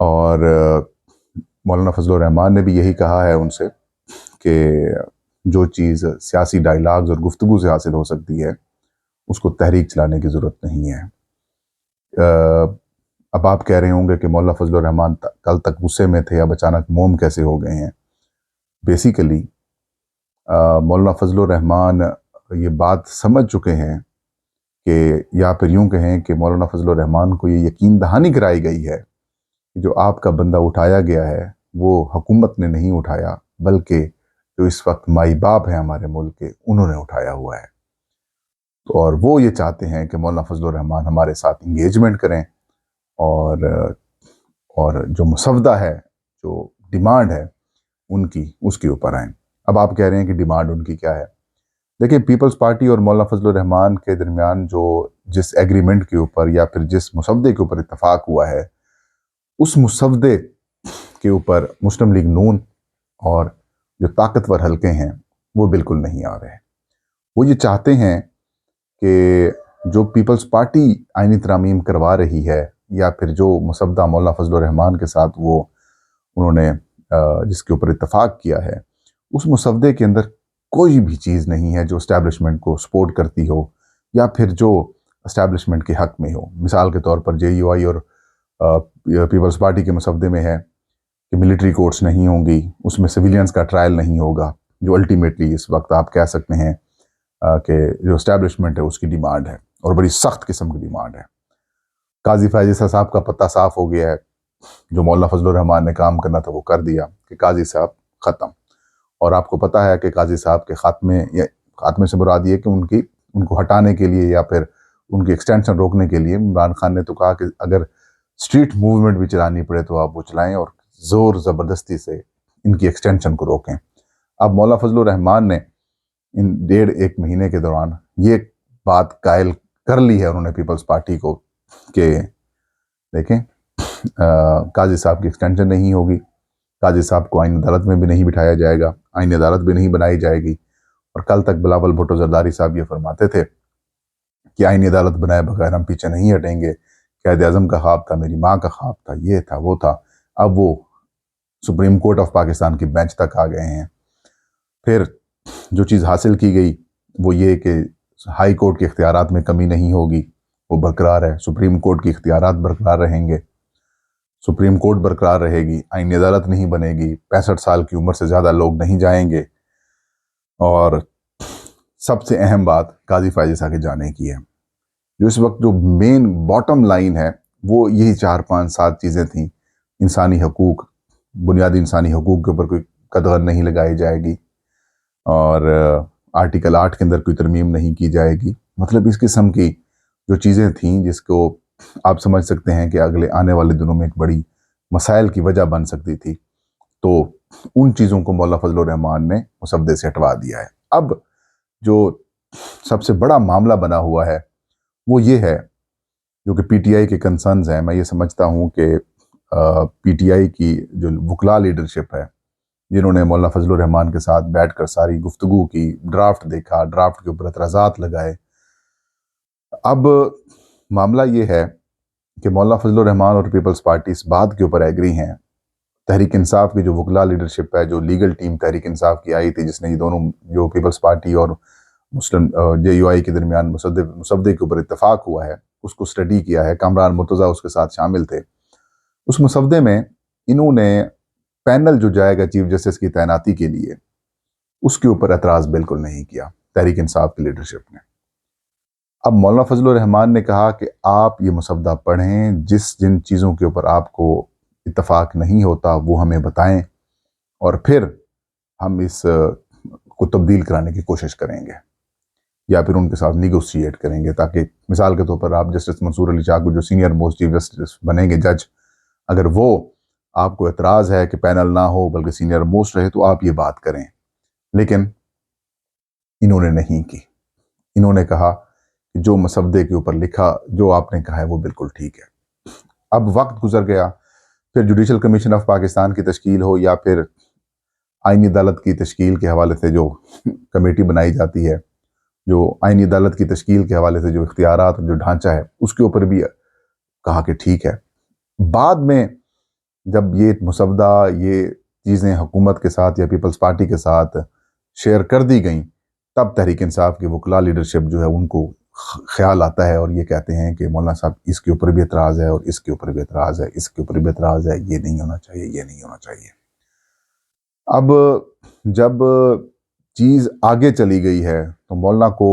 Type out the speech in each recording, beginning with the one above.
اور مولانا فضل الرحمان نے بھی یہی کہا ہے ان سے کہ جو چیز سیاسی ڈائلاگز اور گفتگو سے حاصل ہو سکتی ہے اس کو تحریک چلانے کی ضرورت نہیں ہے۔ اب آپ کہہ رہے ہوں گے کہ مولانا فضل الرحمان کل تک غصے میں تھے، اب اچانک موم کیسے ہو گئے ہیں؟ بیسیکلی مولانا فضل الرحمان یہ بات سمجھ چکے ہیں کہ، یا پھر یوں کہیں کہ مولانا فضل الرحمان کو یہ یقین دہانی کرائی گئی ہے کہ جو آپ کا بندہ اٹھایا گیا ہے وہ حکومت نے نہیں اٹھایا، بلکہ جو اس وقت مائی باپ ہیں ہمارے ملک کے، انہوں نے اٹھایا ہوا ہے۔ اور وہ یہ چاہتے ہیں کہ مولانا فضل الرحمان ہمارے ساتھ انگیجمنٹ کریں اور جو مسودہ ہے، جو ڈیمانڈ ہے ان کی، اس کے اوپر آئیں۔ اب آپ کہہ رہے ہیں کہ ڈیمانڈ ان کی کیا ہے؟ دیکھیں، پیپلز پارٹی اور مولانا فضل الرحمان کے درمیان جو جس ایگریمنٹ کے اوپر یا پھر جس مسودے کے اوپر اتفاق ہوا ہے، اس مسودے کے اوپر مسلم لیگ نون اور جو طاقتور حلقے ہیں وہ بالکل نہیں آ رہے۔ وہ یہ چاہتے ہیں کہ جو پیپلز پارٹی آئینی ترامیم کروا رہی ہے، یا پھر جو مسودہ مولانا فضل الرحمان کے ساتھ وہ انہوں نے جس کے اوپر اتفاق کیا ہے، اس مسودے کے اندر کوئی بھی چیز نہیں ہے جو اسٹیبلشمنٹ کو سپورٹ کرتی ہو یا پھر جو اسٹیبلشمنٹ کے حق میں ہو۔ مثال کے طور پر JUI اور پیپلز پارٹی کے مسودے میں ہے کہ ملٹری کورٹس نہیں ہوں گی، اس میں سویلینز کا ٹرائل نہیں ہوگا، جو الٹیمیٹلی اس وقت آپ کہہ سکتے ہیں کہ جو اسٹیبلشمنٹ ہے اس کی ڈیمانڈ ہے، اور بڑی سخت قسم کی ڈیمانڈ ہے۔ قاضی فائز صاحب کا پتہ صاف ہو گیا ہے، جو مولانا فضل الرحمان نے کام کرنا تھا وہ کر دیا کہ قاضی صاحب ختم۔ اور آپ کو پتہ ہے کہ قاضی صاحب کے خاتمے سے مراد یہ کہ ان کو ہٹانے کے لیے یا پھر ان کی ایکسٹینشن روکنے کے لیے عمران خان نے تو کہا کہ اگر اسٹریٹ موومنٹ بھی چلانی پڑے تو آپ وہ چلائیں اور زور زبردستی سے ان کی ایکسٹینشن کو روکیں۔ اب مولانا فضل الرحمان نے ان 1.5 مہینے کے دوران یہ بات قائل کر لی ہے انہوں نے پیپلز پارٹی کو کہ دیکھیں قاضی صاحب کی ایکسٹینشن نہیں ہوگی، قاضی صاحب کو آئین عدالت میں بھی نہیں بٹھایا جائے گا، آئین عدالت بھی نہیں بنائی جائے گی۔ اور کل تک بلاول بھٹو زرداری صاحب یہ فرماتے تھے کہ آئین عدالت بنائے بغیر ہم پیچھے نہیں ہٹیں گے، قائد اعظم کا خواب تھا، میری ماں کا خواب تھا، یہ تھا وہ تھا۔ اب وہ سپریم کورٹ آف پاکستان کی بینچ تک آ گئے ہیں۔ پھر جو چیز حاصل کی گئی وہ یہ کہ ہائی کورٹ کے اختیارات میں کمی نہیں ہوگی، وہ برقرار ہے، سپریم کورٹ کے اختیارات برقرار رہیں گے، سپریم کورٹ برقرار رہے گی، آئین عدالت نہیں بنے گی، 65 سال کی عمر سے زیادہ لوگ نہیں جائیں گے، اور سب سے اہم بات قاضی فائز کے جانے کی ہے۔ جو اس وقت جو مین باٹم لائن ہے وہ یہی 4-5-7 چیزیں تھیں۔ انسانی حقوق، بنیادی انسانی حقوق کے اوپر کوئی قدغن نہیں لگائی جائے گی، اور آرٹیکل 8 کے اندر کوئی ترمیم نہیں کی جائے گی۔ مطلب اس قسم کی جو چیزیں تھیں جس کو آپ سمجھ سکتے ہیں کہ اگلے آنے والے دنوں میں ایک بڑی مسائل کی وجہ بن سکتی تھی، تو ان چیزوں کو مولانا فضل الرحمان نے مسودے سے ہٹوا دیا ہے۔ اب جو سب سے بڑا معاملہ بنا ہوا ہے وہ یہ ہے، جو کہ پی ٹی آئی کے کنسرنز ہیں۔ میں یہ سمجھتا ہوں کہ پی ٹی آئی کی جو وکلا لیڈرشپ ہے، جنہوں نے مولانا فضل الرحمان کے ساتھ بیٹھ کر ساری گفتگو کی، ڈرافٹ دیکھا، ڈرافٹ کے اوپر اعتراضات لگائے، اب معاملہ یہ ہے کہ مولانا فضل الرحمان اور پیپلز پارٹی اس بات کے اوپر ایگری ہیں۔ تحریک انصاف کی جو وکلا لیڈرشپ ہے، جو لیگل ٹیم تحریک انصاف کی آئی تھی، جس نے یہ دونوں جو پیپلز پارٹی اور مسلم JUI کے درمیان مسودے کے اوپر اتفاق ہوا ہے، اس کو سٹڈی کیا ہے، کامران مرتضیٰ اس کے ساتھ شامل تھے۔ اس مسودے میں انہوں نے پینل جو جائے گا چیف جسٹس کی تعیناتی کے لیے، اس کے اوپر اعتراض بالکل نہیں کیا تحریک انصاف کی لیڈرشپ نے۔ اب مولانا فضل الرحمان نے کہا کہ آپ یہ مسودہ پڑھیں، جن چیزوں کے اوپر آپ کو اتفاق نہیں ہوتا وہ ہمیں بتائیں، اور پھر ہم اس کو تبدیل کرانے کی کوشش کریں گے، یا پھر ان کے ساتھ نیگوشیٹ کریں گے، تاکہ مثال کے طور پر آپ جسٹس منصور علی شاہ کو جو سینئر موسٹ چیف جسٹس بنیں گے جج، اگر وہ آپ کو اعتراض ہے کہ پینل نہ ہو بلکہ سینئر موسٹ رہے تو آپ یہ بات کریں۔ لیکن انہوں نے نہیں کی۔ انہوں نے کہا کہ جو مسودے کے اوپر لکھا، جو آپ نے کہا ہے وہ بالکل ٹھیک ہے۔ اب وقت گزر گیا، پھر جوڈیشل کمیشن آف پاکستان کی تشکیل ہو یا پھر آئینی عدالت کی تشکیل کے حوالے سے جو کمیٹی بنائی جاتی ہے، جو آئینی عدالت کی تشکیل کے حوالے سے جو اختیارات جو ڈھانچہ ہے، اس کے اوپر بھی کہا کہ ٹھیک ہے۔ بعد میں جب یہ مسودہ یہ چیزیں حکومت کے ساتھ یا پیپلز پارٹی کے ساتھ شیئر کر دی گئیں، تب تحریک انصاف کی وکلاء لیڈرشپ جو ہے ان کو خیال آتا ہے اور یہ کہتے ہیں کہ مولانا صاحب اس کے اوپر بھی اعتراض ہے اور اس کے اوپر بھی اعتراض ہے، اس کے اوپر بھی اعتراض ہے، یہ نہیں ہونا چاہیے، یہ نہیں ہونا چاہیے۔ اب جب چیز آگے چلی گئی ہے تو مولانا کو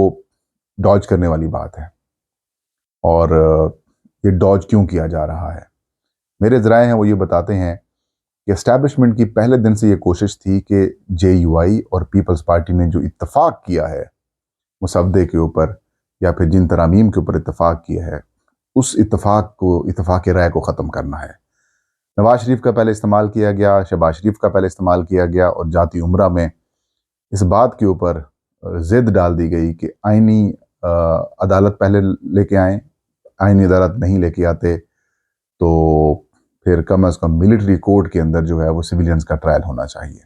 ڈاج کرنے والی بات ہے، اور یہ ڈاج کیوں کیا جا رہا ہے؟ میرے ذرائع ہیں وہ یہ بتاتے ہیں کہ اسٹیبلشمنٹ کی پہلے دن سے یہ کوشش تھی کہ جے یو آئی اور پیپلز پارٹی نے جو اتفاق کیا ہے مسودے کے اوپر یا پھر جن ترامیم کے اوپر اتفاق کیا ہے، اس اتفاق رائے کو ختم کرنا ہے۔ نواز شریف کا پہلے استعمال کیا گیا، شہباز شریف کا پہلے استعمال کیا گیا، اور جاتی عمرہ میں اس بات کے اوپر ضد ڈال دی گئی کہ آئینی عدالت پہلے لے کے آئیں، آئینی عدالت نہیں لے کے آتے تو پھر کم از کم ملٹری کورٹ کے اندر جو ہے وہ سویلینز کا ٹرائل ہونا چاہیے۔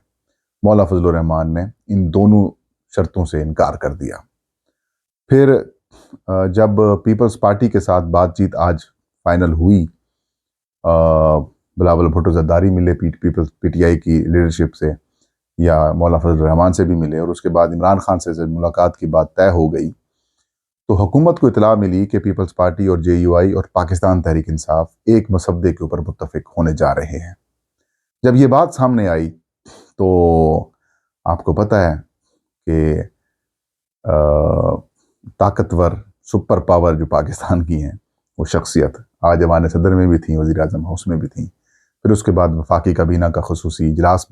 مولانا فضل الرحمان نے ان دونوں شرطوں سے انکار کر دیا۔ پھر جب پیپلز پارٹی کے ساتھ بات چیت آج فائنل ہوئی، بلاول بھٹو زرداری ملے پی ٹی آئی کی لیڈرشپ سے یا مولانا فضل الرحمان سے بھی ملے، اور اس کے بعد عمران خان سے ملاقات کی بات طے ہو گئی، تو حکومت کو اطلاع ملی کہ پیپلز پارٹی اور جے یو آئی اور پاکستان تحریک انصاف ایک مسودے کے اوپر متفق ہونے جا رہے ہیں۔ جب یہ بات سامنے آئی تو آپ کو پتہ ہے کہ طاقتور سپر پاور جو پاکستان کی ہیں وہ شخصیت آج ایوان صدر میں بھی تھیں، وزیر اعظم ہاؤس میں بھی تھیں، پھر اس کے بعد وفاقی کابینہ کا خصوصی اجلاس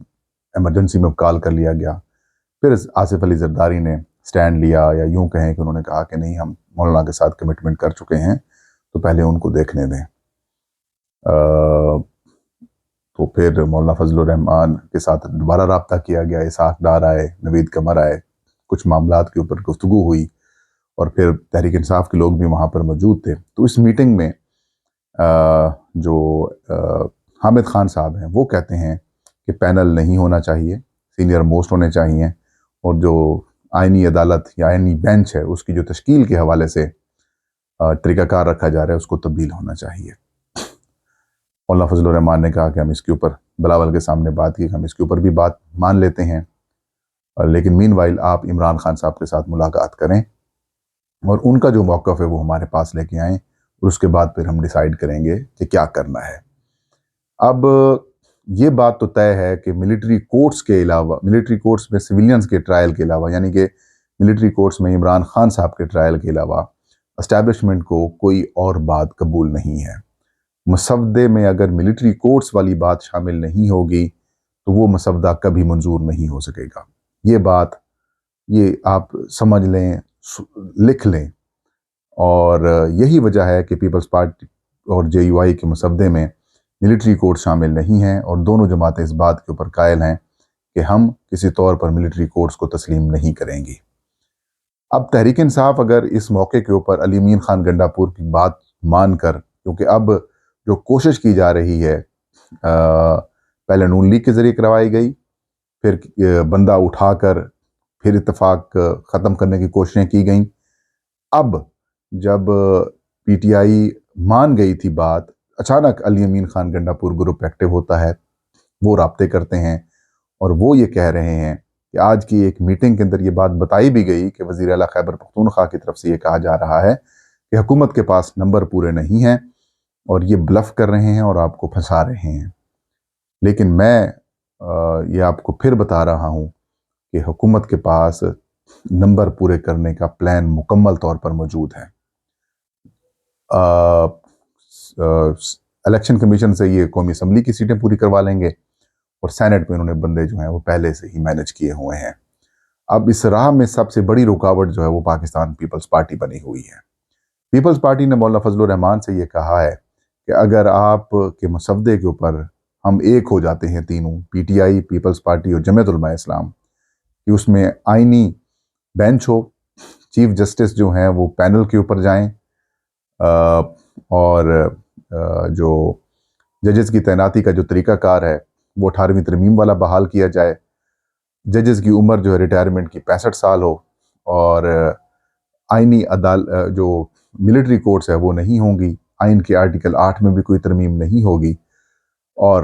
ایمرجنسی میں کال کر لیا گیا، پھر آصف علی زرداری نے سٹینڈ لیا، یا یوں کہیں کہ انہوں نے کہا کہ نہیں، ہم مولانا کے ساتھ کمٹمنٹ کر چکے ہیں تو پہلے ان کو دیکھنے دیں۔ تو پھر مولانا فضل الرحمان کے ساتھ دوبارہ رابطہ کیا گیا، اسحاق ڈار آئے، نوید قمر آئے، کچھ معاملات کے اوپر گفتگو ہوئی، اور پھر تحریک انصاف کے لوگ بھی وہاں پر موجود تھے۔ تو اس میٹنگ میں جو حامد خان صاحب ہیں وہ کہتے ہیں کہ پینل نہیں ہونا چاہیے، سینئر موسٹ ہونے چاہیے، اور جو آئینی عدالت یا آئینی بینچ ہے اس کی جو تشکیل کے حوالے سے طریقہ کار رکھا جا رہا ہے اس کو تبدیل ہونا چاہیے۔ مولانا فضل الرحمان نے کہا کہ ہم اس کے اوپر بلاول کے سامنے بات کی، ہم اس کے اوپر بھی بات مان لیتے ہیں، لیکن مین وائل آپ عمران خان صاحب کے ساتھ ملاقات کریں اور ان کا جو موقف ہے وہ ہمارے پاس لے کے آئیں، اور اس کے بعد پھر ہم ڈیسائیڈ کریں گے کہ کیا کرنا ہے۔ اب یہ بات تو طے ہے کہ ملٹری کورٹس کے علاوہ، ملٹری کورٹس میں سویلینز کے ٹرائل کے علاوہ، یعنی کہ ملٹری کورٹس میں عمران خان صاحب کے ٹرائل کے علاوہ اسٹیبلشمنٹ کو کوئی اور بات قبول نہیں ہے۔ مسودے میں اگر ملٹری کورٹس والی بات شامل نہیں ہوگی تو وہ مسودہ کبھی منظور نہیں ہو سکے گا۔ یہ بات یہ آپ سمجھ لیں، لکھ لیں، اور یہی وجہ ہے کہ پیپلز پارٹی اور جے یو آئی کے مسودے میں ملٹری کورٹ شامل نہیں ہیں، اور دونوں جماعتیں اس بات کے اوپر قائل ہیں کہ ہم کسی طور پر ملٹری کورٹس کو تسلیم نہیں کریں گی۔ اب تحریک انصاف اگر اس موقع کے اوپر علی امین خان گنڈا پور کی بات مان کر، کیونکہ اب جو کوشش کی جا رہی ہے پہلے نون لیگ کے ذریعے کروائی گئی، پھر بندہ اٹھا کر پھر اتفاق ختم کرنے کی کوششیں کی گئیں، اب جب پی ٹی آئی مان گئی تھی بات، اچانک علی امین خان گنڈا پور گروپ ایکٹیو ہوتا ہے، وہ رابطے کرتے ہیں، اور وہ یہ کہہ رہے ہیں کہ آج کی ایک میٹنگ کے اندر یہ بات بتائی بھی گئی کہ وزیر اعلیٰ خیبر پختونخوا کی طرف سے یہ کہا جا رہا ہے کہ حکومت کے پاس نمبر پورے نہیں ہیں اور یہ بلف کر رہے ہیں اور آپ کو پھنسا رہے ہیں۔ لیکن میں یہ آپ کو پھر بتا رہا ہوں کہ حکومت کے پاس نمبر پورے کرنے کا پلان مکمل طور پر موجود ہے۔ الیکشن کمیشن سے یہ قومی اسمبلی کی سیٹیں پوری کروا لیں گے، اور سینٹ میں انہوں نے بندے جو ہیں وہ پہلے سے ہی مینج کیے ہوئے ہیں۔ اب اس راہ میں سب سے بڑی رکاوٹ جو ہے وہ پاکستان پیپلز پارٹی بنی ہوئی ہے۔ پیپلز پارٹی نے مولانا فضل الرحمان سے یہ کہا ہے کہ اگر آپ کے مسودے کے اوپر ہم ایک ہو جاتے ہیں تینوں، P T I, Peoples Party اور جمعیت علماء اسلام، کہ اس میں آئینی بینچ ہو، چیف جسٹس جو ہیں وہ پینل کے اوپر جائیں، اور جو ججز کی تعیناتی کا جو طریقہ کار ہے وہ 18ویں ترمیم والا بحال کیا جائے، ججز کی عمر جو ہے ریٹائرمنٹ کی 65 سال ہو، اور آئینی جو ملٹری کورٹس ہے وہ نہیں ہوں گی، آئین کے آرٹیکل 8 میں بھی کوئی ترمیم نہیں ہوگی، اور